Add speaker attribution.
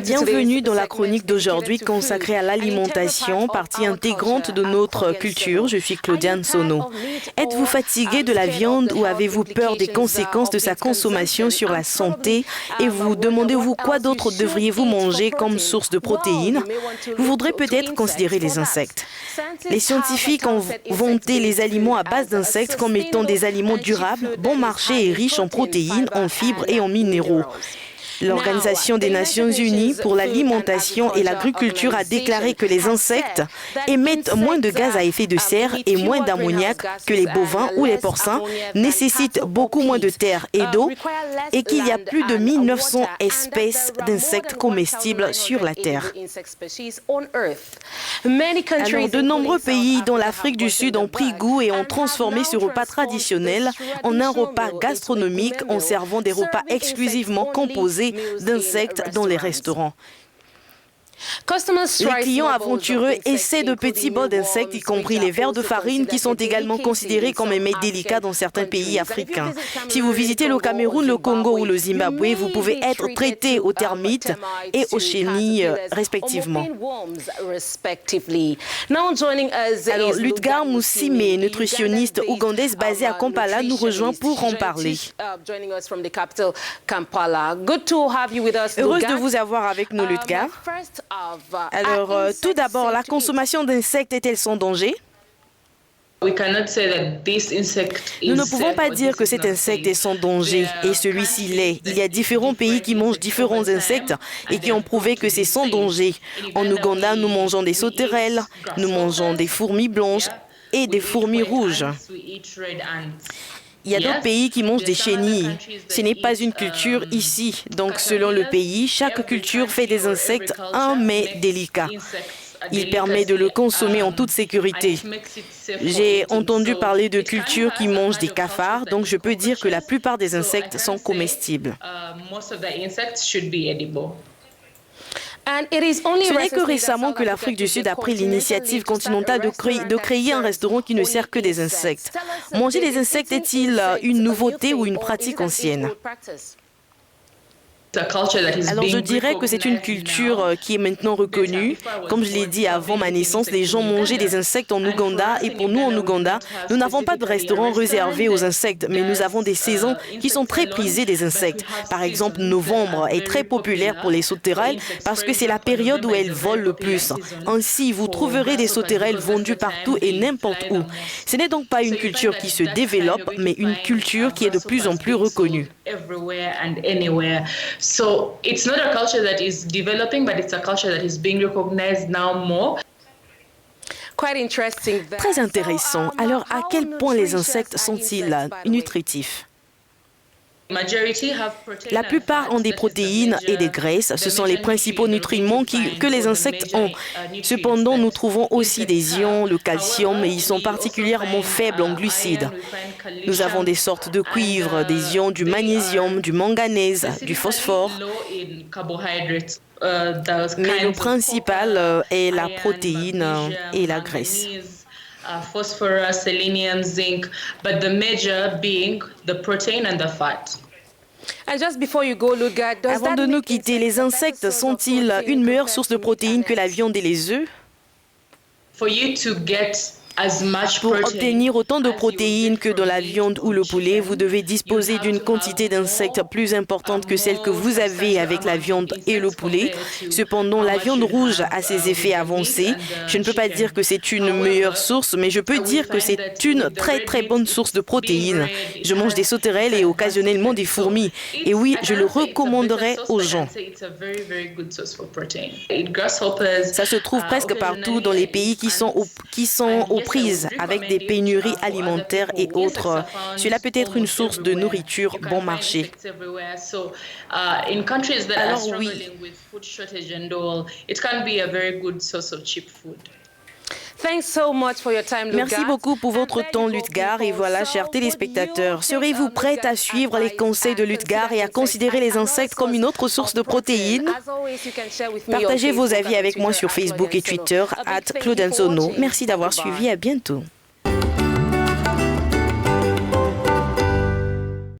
Speaker 1: Bienvenue dans la chronique d'aujourd'hui consacrée à l'alimentation, partie intégrante de notre culture. Je suis Claudiane Sono. Êtes-vous fatigué de la viande ou avez-vous peur des conséquences de sa consommation sur la santé et vous demandez-vous quoi d'autre devriez-vous manger comme source de protéines? Vous voudrez peut-être considérer les insectes. Les scientifiques ont vanté les aliments à base d'insectes comme étant des aliments durables, bon marché et riches en protéines, en fibres et en minéraux. L'Organisation des Nations Unies pour l'alimentation et l'agriculture a déclaré que les insectes émettent moins de gaz à effet de serre et moins d'ammoniac que les bovins ou les porcins, nécessitent beaucoup moins de terre et d'eau et qu'il y a plus de 1900 espèces d'insectes comestibles sur la Terre. Alors, de nombreux pays, dont l'Afrique du Sud, ont pris goût et ont transformé ce repas traditionnel en un repas gastronomique en servant des repas exclusivement composés d'insectes dans les restaurants. Les clients aventureux essaient de petits bols d'insectes, y compris les vers de farine, qui sont également considérés comme un mets délicat dans certains pays africains. Si vous visitez le Cameroun, le Congo ou le Zimbabwe, vous pouvez être traité aux termites et aux chenilles respectivement. Alors, Lutgar Moussime, nutritionniste ougandaise basée à Kampala, nous rejoint pour en parler. Heureuse de vous avoir avec nous, Lutgar. Alors, tout d'abord, la consommation d'insectes est-elle sans danger? Nous ne pouvons pas dire que cet insecte est sans danger et celui-ci l'est. Il y a différents pays qui mangent différents insectes et qui ont prouvé que c'est sans danger. En Ouganda, nous mangeons des sauterelles, nous mangeons des fourmis blanches et des fourmis rouges. Il y a d'autres pays qui mangent des chenilles. Ce n'est pas une culture ici. Donc, selon le pays, chaque culture fait des insectes un mets délicat. Il permet de le consommer en toute sécurité. J'ai entendu parler de cultures qui mangent des cafards, donc je peux dire que la plupart des insectes sont comestibles. Ce n'est que récemment que l'Afrique du Sud a pris l'initiative continentale de créer un restaurant qui ne sert que des insectes. Manger des insectes est-il une nouveauté ou une pratique ancienne? Alors, je dirais que c'est une culture qui est maintenant reconnue. Comme je l'ai dit avant ma naissance, les gens mangeaient des insectes en Ouganda et pour nous en Ouganda, nous n'avons pas de restaurant réservé aux insectes, mais nous avons des saisons qui sont très prisées des insectes. Par exemple, novembre est très populaire pour les sauterelles parce que c'est la période où elles volent le plus. Ainsi, vous trouverez des sauterelles vendues partout et n'importe où. Ce n'est donc pas une culture qui se développe, mais une culture qui est de plus en plus reconnue.
Speaker 2: So it's not a culture that is developing, but it's a culture that is being recognized now more.
Speaker 1: Très intéressant. Alors, à quel point les insectes sont-ils nutritifs? La plupart ont des protéines et des graisses. Ce sont les principaux nutriments que les insectes ont. Cependant, nous trouvons aussi des ions, le calcium, et ils sont particulièrement faibles en glucides. Nous avons des sortes de cuivre, des ions, du magnésium, du manganèse, du phosphore. Mais le principal est la protéine et la graisse.
Speaker 2: Phosphorus, selenium, zinc, but the major being the protein and the fat.
Speaker 1: Avant de nous quitter, les insectes sont-ils une meilleure source de protéines que la viande et les œufs? Pour obtenir autant de protéines que dans la viande ou le poulet, vous devez disposer d'une quantité d'insectes plus importante que celle que vous avez avec la viande et le poulet. Cependant, la viande rouge a ses effets avancés. Je ne peux pas dire que c'est une meilleure source, mais je peux dire que c'est une très très bonne source de protéines. Je mange des sauterelles et occasionnellement des fourmis. Et oui, je le recommanderais aux gens. Ça se trouve presque partout dans les pays qui sont aux prises avec des pénuries alimentaires et autres. Cela peut être une source de nourriture bon marché. Alors oui. Merci beaucoup pour votre temps, Lutgar. Et voilà, chers téléspectateurs, serez-vous prêts à suivre les conseils de Lutgar et à considérer les insectes comme une autre source de protéines? Partagez vos avis avec moi sur Facebook et Twitter @ClaudianeSono. Merci d'avoir suivi. À bientôt.